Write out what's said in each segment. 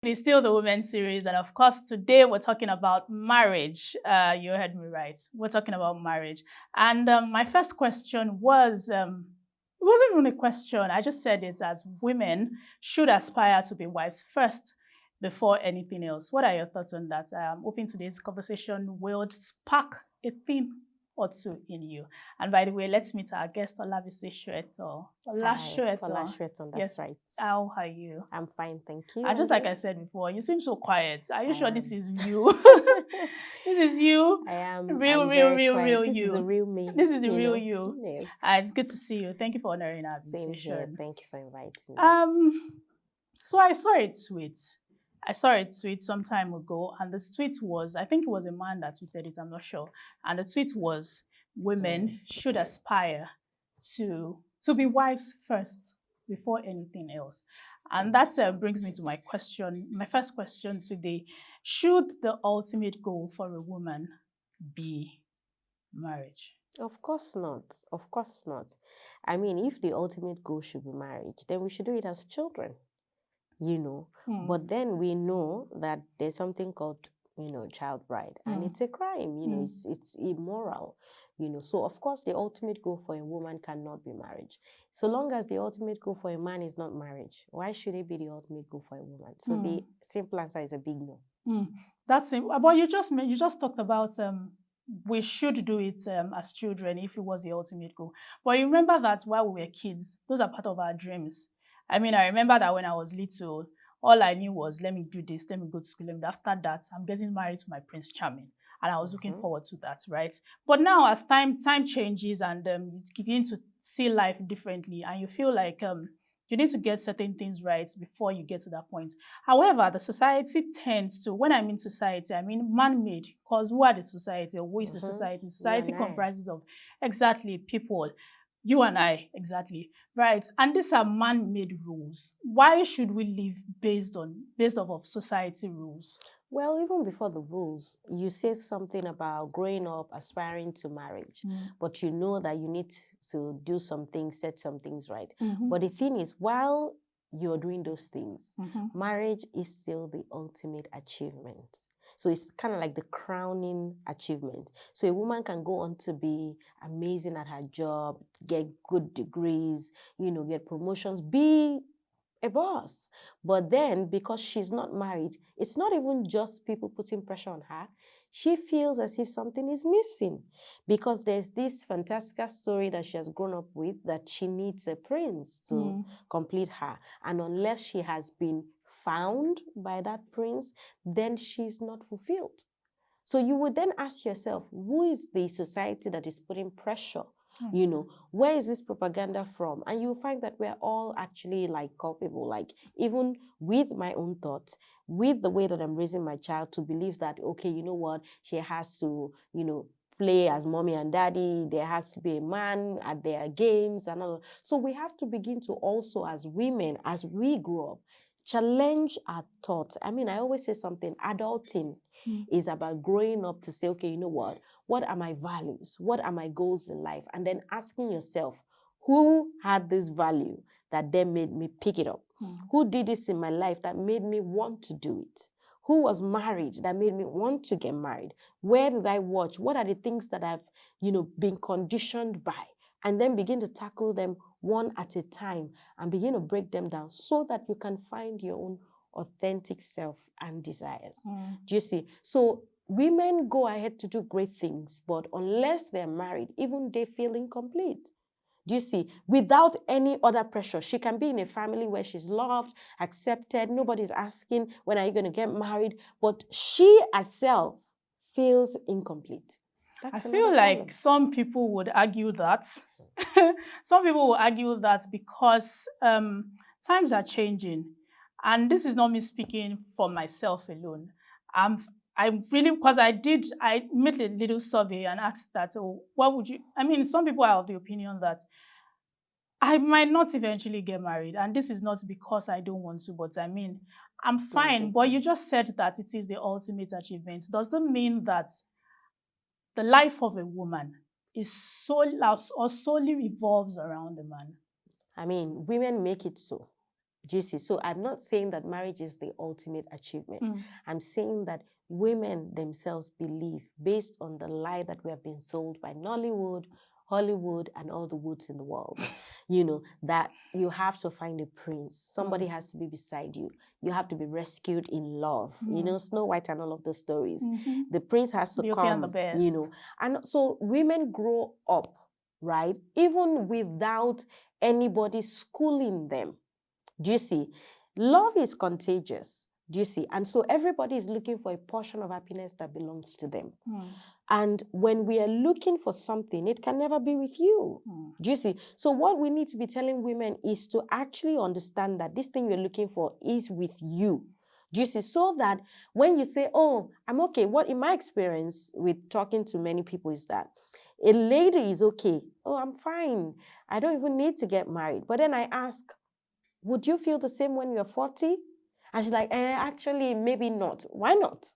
It's still the Women's Series, and of course, today we're talking about marriage. You heard me right. We're talking about marriage. And my first question was it wasn't even a question. I just said it as women should aspire to be wives first before anything else. What are your thoughts on that? I'm hoping today's conversation will spark a theme or two in you. And by the way, let's meet our guest, Olabisi Ola-Soetan. Hi, Ola-Soetan. Ola-Soetan, that's Yes. right. How are you? I'm fine, thank you. And just like you? I said before, you seem so quiet. Are you sure am. this is you? This is you. I am. Real, I'm real, very real, quiet. real This you. is the real me. This is the real you. Yes. It's good to see you. Thank you for honoring our Same here. invitation. Thank you for inviting me. So I saw a tweet. Some time ago, and the tweet was, I think it was a man that tweeted it, I'm not sure. And the tweet was, women should aspire to be wives first before anything else. And that brings me to my first question today. Should the ultimate goal for a woman be marriage? Of course not. Of course not. I mean, if the ultimate goal should be marriage, then we should do it as children. But then we know that there's something called child bride, and it's a crime. It's immoral. So of course the ultimate goal for a woman cannot be marriage. So long as the ultimate goal for a man is not marriage, why should it be the ultimate goal for a woman? So the simple answer is a big no. That's simple. But you just talked about we should do it as children if it was the ultimate goal. But you remember that while we were kids, those are part of our dreams. I mean, I remember that when I was little, all I knew was, let me do this, let me go to school. After that, I'm getting married to my Prince Charming. And I was looking forward to that, right? But now as time changes and you begin to see life differently and you feel like you need to get certain things right before you get to that point. However, the society tends to, when I mean society, I mean man-made, because who are the society or who is the society? Society comprises of exactly people. You and I, exactly, right? And these are man-made rules. Why should we live based off of society rules? Well, even before the rules, you said something about growing up, aspiring to marriage, but you know that you need to do some things, set some things right. But the thing is, while you're doing those things, marriage is still the ultimate achievement. So it's kind of like the crowning achievement. So a woman can go on to be amazing at her job, get good degrees, get promotions, be a boss. But then because she's not married, it's not even just people putting pressure on her. She feels as if something is missing because there's this fantastical story that she has grown up with that she needs a prince to complete her. And unless she has been found by that prince, then she's not fulfilled. So you would then ask yourself, who is the society that is putting pressure? Where is this propaganda from? And you'll find that we're all actually like culpable, like even with my own thoughts, with the way that I'm raising my child to believe that, okay, you know what, she has to, play as mommy and daddy, there has to be a man at their games and all. So we have to begin to also, as women, as we grow up, challenge our thoughts. I mean, I always say something, adulting is about growing up to say, okay, you know what are my values? What are my goals in life? And then asking yourself, who had this value that then made me pick it up? Who did this in my life that made me want to do it? Who was married that made me want to get married? Where did I watch? What are the things that I've, been conditioned by? And then begin to tackle them one at a time and begin to break them down so that you can find your own authentic self and desires. Do you see? So women go ahead to do great things, but unless they're married, even they feel incomplete. Do you see? Without any other pressure, she can be in a family where she's loved, accepted, nobody's asking, when are you going to get married? But she herself feels incomplete. I feel like some people would argue that. Some people will argue that because times are changing. And this is not me speaking for myself alone. Because I made a little survey and asked that, what would you, I mean, some people are of the opinion that I might not eventually get married. And this is not because I don't want to, but I mean, I'm fine. But you just said that it is the ultimate achievement. Does that mean that the life of a woman is solely revolves around the man? I mean, women make it so. Do you see? So I'm not saying that marriage is the ultimate achievement. I'm saying that women themselves believe, based on the lie that we have been sold by Nollywood, Hollywood, and all the woods in the world, that you have to find a prince. Somebody has to be beside you. You have to be rescued in love. Snow White and all of those stories. The prince has to Beauty come, and the Beast. And so women grow up, right? Even without anybody schooling them. Do you see? Love is contagious. Do you see? And so everybody is looking for a portion of happiness that belongs to them. And when we are looking for something, it can never be with you. Do you see? So what we need to be telling women is to actually understand that this thing you're looking for is with you. Do you see? So that when you say, oh, I'm okay, what in my experience with talking to many people is that a lady is okay. Oh, I'm fine. I don't even need to get married. But then I ask, would you feel the same when you're 40? And she's like, actually, maybe not. Why not?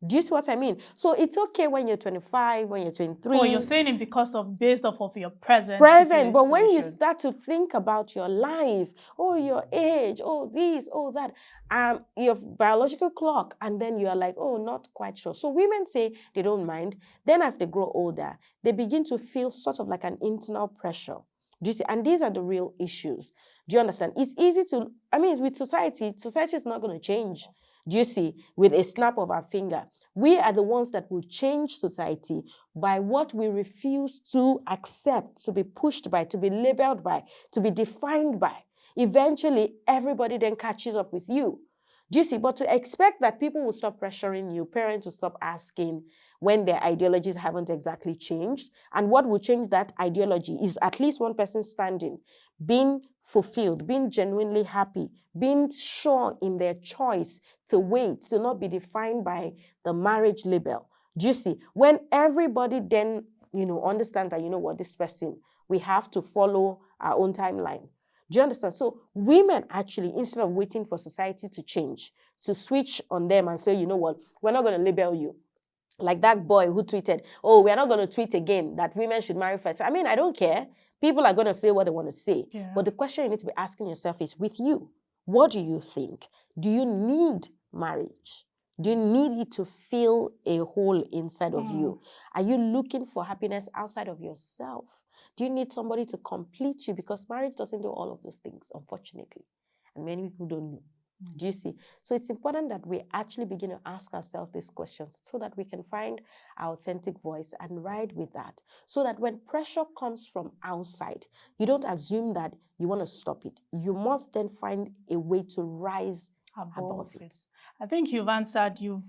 Do you see what I mean? So it's okay when you're 25, when you're 23. Oh, you're saying it based off of your present situation. But when you situation. start to think about your life, oh, your age, oh, this, oh, that, your biological clock, and then you're like, oh, not quite sure. So women say they don't mind. Then as they grow older, they begin to feel sort of like an internal pressure. Do you see? And these are the real issues. Do you understand? It's easy to, with society is not going to change. Do you see? With a snap of our finger. We are the ones that will change society by what we refuse to accept, to be pushed by, to be labeled by, to be defined by. Eventually, everybody then catches up with you. Do you see? But to expect that people will stop pressuring you, parents will stop asking when their ideologies haven't exactly changed. And what will change that ideology is at least one person standing, being fulfilled, being genuinely happy, being sure in their choice to wait, to not be defined by the marriage label. Do you see? When everybody then, understands that, this person, we have to follow our own timeline. Do you understand? So women actually, instead of waiting for society to change, to switch on them and say, you know what, we're not going to label you. Like that boy who tweeted, oh, we're not going to tweet again that women should marry first. I don't care. People are going to say what they want to say. Yeah. But the question you need to be asking yourself is, with you, what do you think? Do you need marriage? Do you need it to fill a hole inside of you? Are you looking for happiness outside of yourself? Do you need somebody to complete you? Because marriage doesn't do all of those things, unfortunately. And many people don't know. Do you see? So it's important that we actually begin to ask ourselves these questions so that we can find our authentic voice and ride with that. So that when pressure comes from outside, you don't assume that you want to stop it. You must then find a way to rise above it. I think you've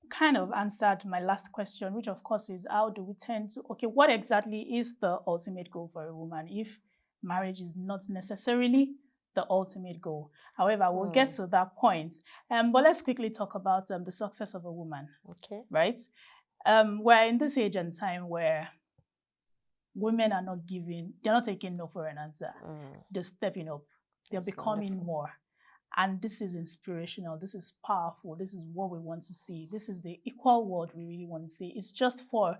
kind of answered my last question, which of course is, how do we tend to, what exactly is the ultimate goal for a woman if marriage is not necessarily the ultimate goal? However, we'll get to that point. But let's quickly talk about the success of a woman. Okay. Right? We're in this age and time where women are they're not taking no for an answer. They're stepping up. They're becoming more. And this is inspirational. This is powerful. This is what we want to see. This is the equal world we really want to see. It's just for,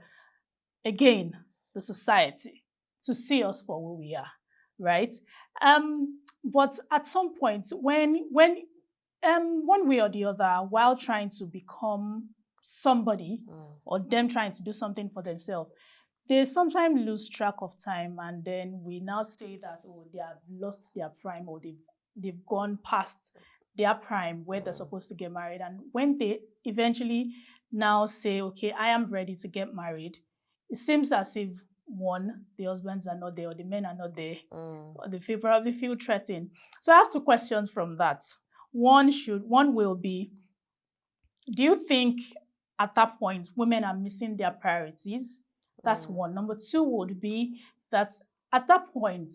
again, the society to see us for who we are, right? But at some point, when one way or the other, while trying to become somebody or them trying to do something for themselves, they sometimes lose track of time, and then we now say that, oh, they have lost their prime, or they've gone past their prime where they're supposed to get married. And when they eventually now say, okay, I am ready to get married, it seems as if, one, the husbands are not there, or the men are not there, or they probably feel threatened. So I have two questions from that. One will be, do you think at that point women are missing their priorities? That's one. Number two would be that at that point,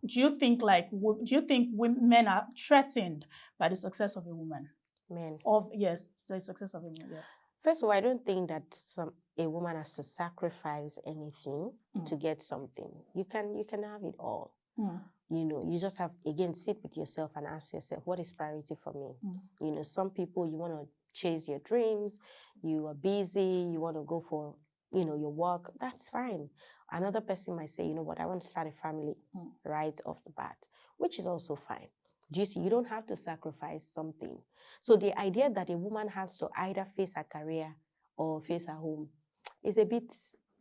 do you think women are threatened by the success of a woman? Men. Yes, the success of a woman. Yeah. First of all, I don't think that a woman has to sacrifice anything to get something. You can have it all. You just have, again, sit with yourself and ask yourself, what is priority for me? Some people, you want to chase your dreams, you are busy, you want to go for, your work, that's fine. Another person might say, you know what, I want to start a family right off the bat, which is also fine. Do you see? You don't have to sacrifice something. So the idea that a woman has to either face her career or face her home is a bit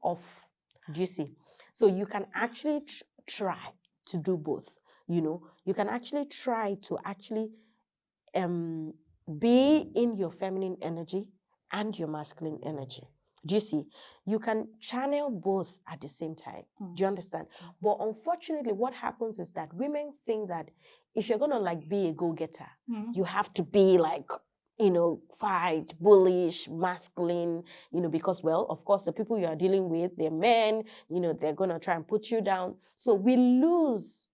off. Do you see? So you can actually try to do both. You know, you can actually try to actually be in your feminine energy and your masculine energy. Do you see? You can channel both at the same time. Do you understand? But unfortunately, what happens is that women think that if you're going to like be a go-getter, you have to be like, you know, fight, bullish, masculine, you know, because, well, of course, the people you are dealing with, they're men, you know, they're going to try and put you down. So we lose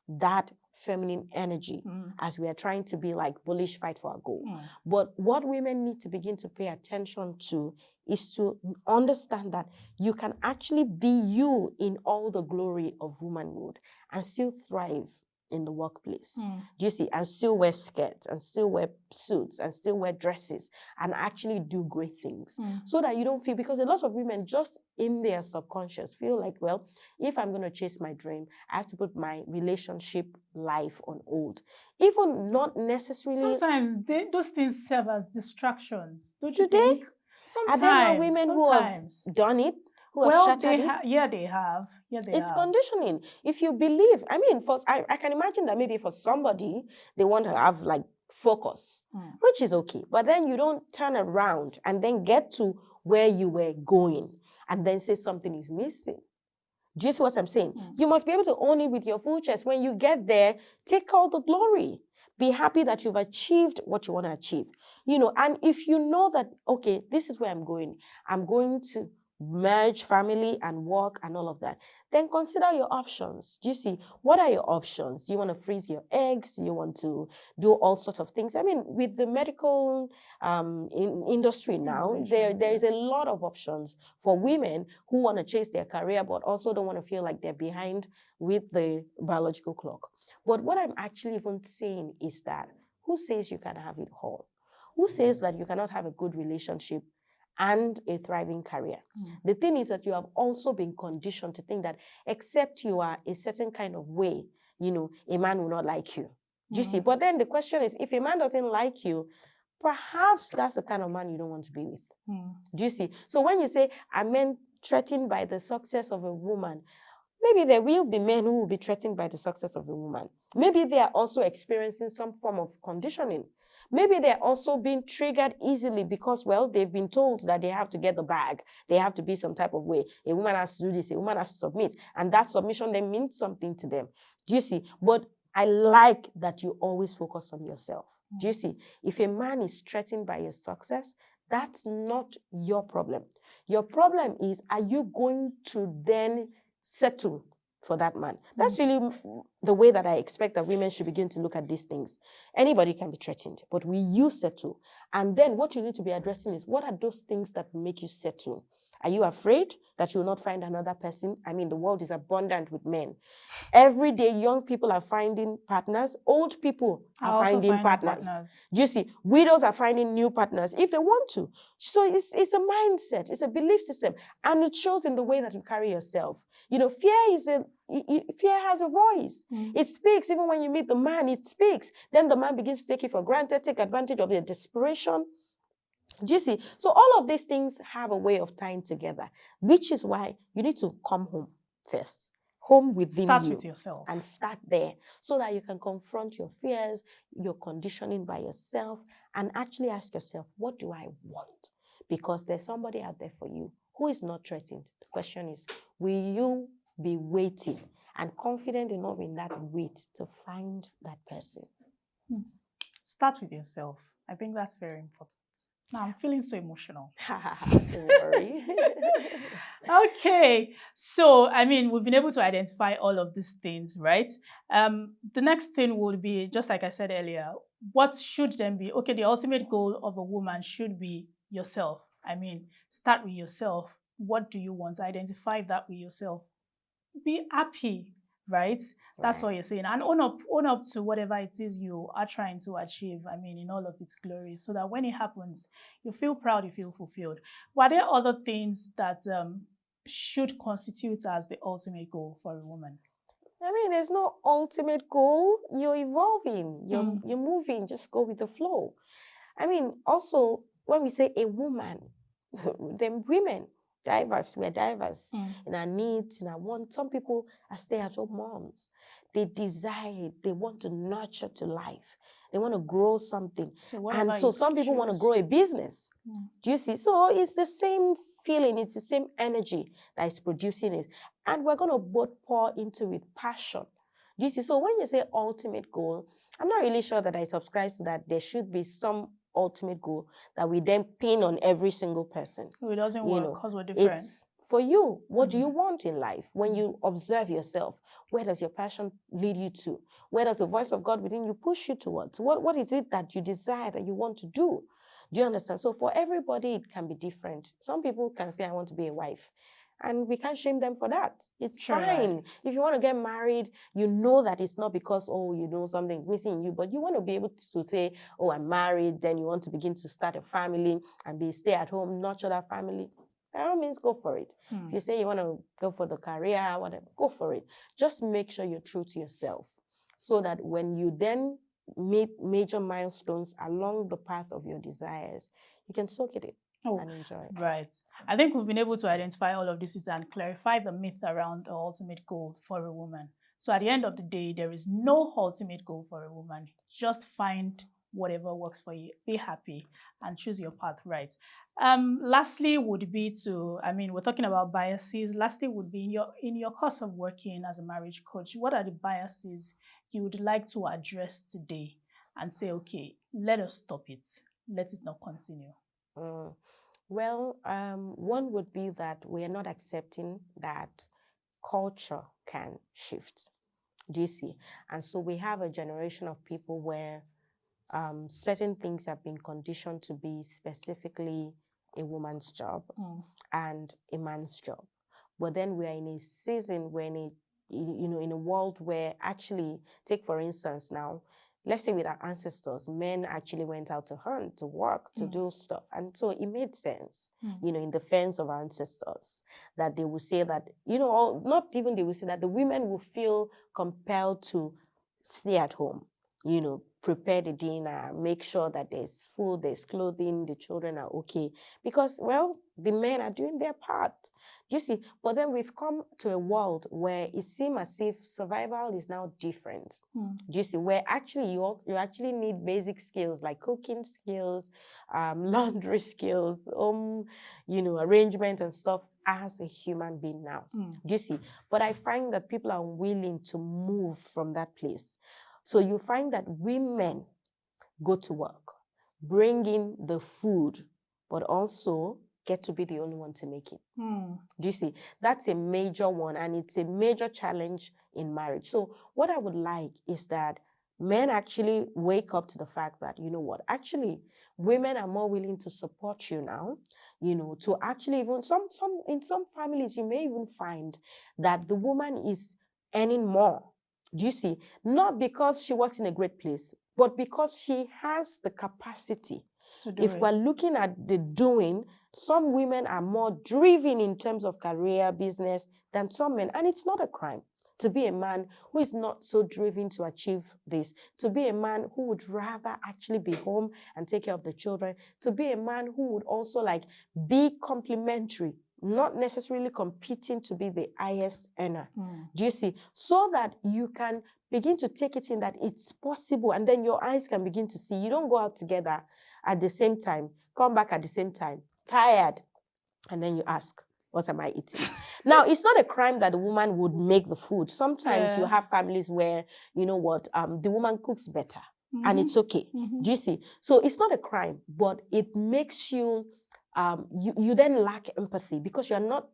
that feminine energy as we are trying to be like bullish, fight for our goal. But what women need to begin to pay attention to is to understand that you can actually be you in all the glory of womanhood and still thrive in the workplace. Do you see? And still wear skirts and still wear suits and still wear dresses and actually do great things so that you don't feel, because a lot of women just in their subconscious feel like, well, if I'm going to chase my dream, I have to put my relationship life on hold. Even not necessarily. Sometimes those things serve as distractions, don't you Do they? think? Sometimes. Are there not women who have done it? Who have shattered it? Yeah, they have. Yeah, they it's have. Conditioning. If you believe, I mean, I can imagine that maybe for somebody, they want to have like focus, which is okay. But then you don't turn around and then get to where you were going and then say something is missing. Do you see what I'm saying? You must be able to own it with your full chest. When you get there, take all the glory. Be happy that you've achieved what you want to achieve. You know, and if you know that, okay, this is where I'm going to merge family and work and all of that, then consider your options. Do you see? What are your options? Do you want to freeze your eggs? Do you want to do all sorts of things? I mean, with the medical industry now, there is a lot of options for women who want to chase their career but also don't want to feel like they're behind with the biological clock. But what I'm actually even saying is that who says you can have it all? Who says that you cannot have a good relationship and a thriving career? The thing is that you have also been conditioned to think that except you are a certain kind of way, you know, a man will not like you. Do you see? But then the question is, if a man doesn't like you, perhaps that's the kind of man you don't want to be with. Do you see? So when you say, are men threatened by the success of a woman? Maybe there will be men who will be threatened by the success of a woman. Maybe they are also experiencing some form of conditioning. Maybe they're also being triggered easily because, well, they've been told that they have to get the bag. They have to be some type of way. A woman has to do this. A woman has to submit. And that submission then means something to them. Do you see? But I like that you always focus on yourself. Do you see? If a man is threatened by your success, that's not your problem. Your problem is, are you going to then settle for that man? That's really the way that I expect that women should begin to look at these things. Anybody can be threatened, but will you settle? And then what you need to be addressing is, what are those things that make you settle? Are you afraid that you will not find another person? I mean, the world is abundant with men. Every day, young people are finding partners. Old people are finding partners. Do you see? Widows are finding new partners if they want to. So it's a mindset. It's a belief system. And it shows in the way that you carry yourself. You know, fear has a voice. It speaks. Even when you meet the man, it speaks. Then the man begins to take you for granted, take advantage of your desperation. Do you see? So all of these things have a way of tying together, which is why you need to come home first. Home within you. Start with yourself. And start there so that you can confront your fears, your conditioning by yourself, and actually ask yourself, what do I want? Because there's somebody out there for you who is not threatened. The question is, will you be waiting and confident enough in that wait to find that person? Start with yourself. I think that's very important. Now I'm feeling so emotional. Don't worry. Okay, so I mean, we've been able to identify all of these things, right? The next thing would be, just like I said earlier, what should then be? Okay, the ultimate goal of a woman should be yourself. I mean, start with yourself. What do you want? Identify that with yourself. Be happy, right? That's what you're saying. And own up to whatever it is you are trying to achieve, I mean, in all of its glory, so that when it happens, you feel proud, you feel fulfilled. Were there other things that should constitute as the ultimate goal for a woman? I mean, there's no ultimate goal. You're evolving. You're moving. Just go with the flow. I mean, also, when we say a woman, then women, diverse, we're diverse in our needs, in our wants. Some people are stay-at-home moms. They desire it. They want to nurture to life. They want to grow something. And so some people want to grow a business. Do you see? So it's the same feeling. It's the same energy that is producing it. And we're going to both pour into it passion. Do you see? So when you say ultimate goal, I'm not really sure that I subscribe to that. There should be some ultimate goal that we then pin on every single person. It doesn't work because we're different. It's for you. What do you want in life? When you observe yourself, where does your passion lead you to? Where does the voice of God within you push you towards? What is it that you desire, that you want to do? Do you understand? So for everybody, it can be different. Some people can say, I want to be a wife. And we can't shame them for that. It's fine. If you want to get married, you know that it's not because, oh, you know something's missing in you, but you want to be able to say, oh, I'm married, then you want to begin to start a family and stay at home, nurture that family. By all means, go for it. If you say you want to go for the career, whatever, go for it. Just make sure you're true to yourself so that when you then meet major milestones along the path of your desires, you can soak it in. And enjoy. Right. I think we've been able to identify all of this and clarify the myth around the ultimate goal for a woman. So at the end of the day, there is no ultimate goal for a woman. Just find whatever works for you. Be happy and choose your path right. Lastly would be we're talking about biases. Lastly would be in your course of working as a marriage coach, what are the biases you would like to address today and say, okay, let us stop it. Let it not continue. Well, one would be that we are not accepting that culture can shift. Do you see? And so we have a generation of people where certain things have been conditioned to be specifically a woman's job and a man's job. But then we are in a season when in a world where actually, take for instance now, let's say with our ancestors, men actually went out to hunt, to work, to do stuff. And so it made sense, in defense of our ancestors, that they would say that, not even they would say that the women will feel compelled to stay at home, prepare the dinner, make sure that there's food, there's clothing, the children are okay. Because, well, the men are doing their part. Do you see? But then we've come to a world where it seems as if survival is now different. Do you see? Where actually you actually need basic skills like cooking skills, laundry skills, arrangement and stuff as a human being now. Do you see? But I find that people are willing to move from that place. So you find that women go to work, bring in the food, but also get to be the only one to make it. Do you see? That's a major one, and it's a major challenge in marriage. So what I would like is that men actually wake up to the fact that, you know what, actually, women are more willing to support you now, to actually even, in some families, you may even find that the woman is earning more. Do you see? Not because she works in a great place, but because she has the capacity. If we're looking at the doing, some women are more driven in terms of career, business than some men. And it's not a crime to be a man who is not so driven to achieve this, to be a man who would rather actually be home and take care of the children, to be a man who would also be complementary, not necessarily competing to be the highest earner. Do you see? So that you can begin to take it in that it's possible, and then your eyes can begin to see. You don't go out together at the same time, come back at the same time, tired, and then you ask, what am I eating? Now, it's not a crime that the woman would make the food. Sometimes you have families where, the woman cooks better, and it's okay. Do you see? So it's not a crime, but it makes you you then lack empathy because you're not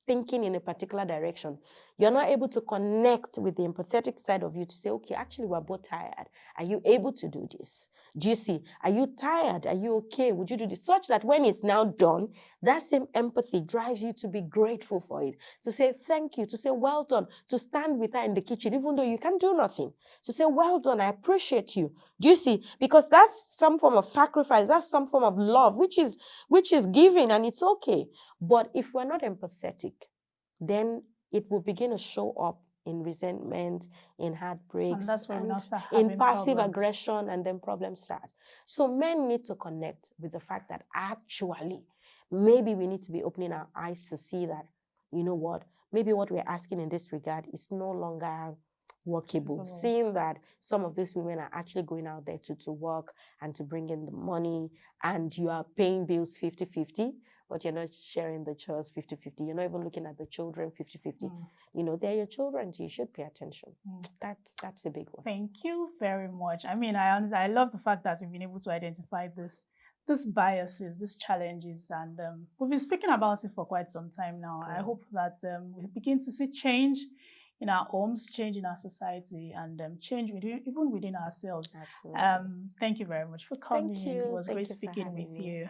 thinking in a particular direction. You're not able to connect with the empathetic side of you to say, okay, actually, we're both tired. Are you able to do this? Do you see? Are you tired? Are you okay? Would you do this? Such that when it's now done, that same empathy drives you to be grateful for it, to say thank you, to say well done, to stand with her in the kitchen, even though you can do nothing, to say well done, I appreciate you. Do you see? Because that's some form of sacrifice, that's some form of love, which is giving, and it's okay. But if we're not empathetic, then it will begin to show up in resentment, in heartbreaks, And that's when we now start in having passive problems. aggression, and then problems start. So men need to connect with the fact that actually, maybe we need to be opening our eyes to see that, you know what, maybe what we're asking in this regard is no longer workable. Seeing that some of these women are actually going out there to work and to bring in the money, and you are paying bills 50-50, but you're not sharing the chores 50-50. You're not even looking at the children 50-50. You know, they're your children, so you should pay attention. That's a big one. Thank you very much. I mean, I love the fact that you've been able to identify these biases, these challenges, and we've been speaking about it for quite some time now. I hope that we begin to see change in our homes, change in our society, and change even within ourselves. Absolutely. Thank you very much for coming. Thank you. It was Thank great you for speaking with having me. you.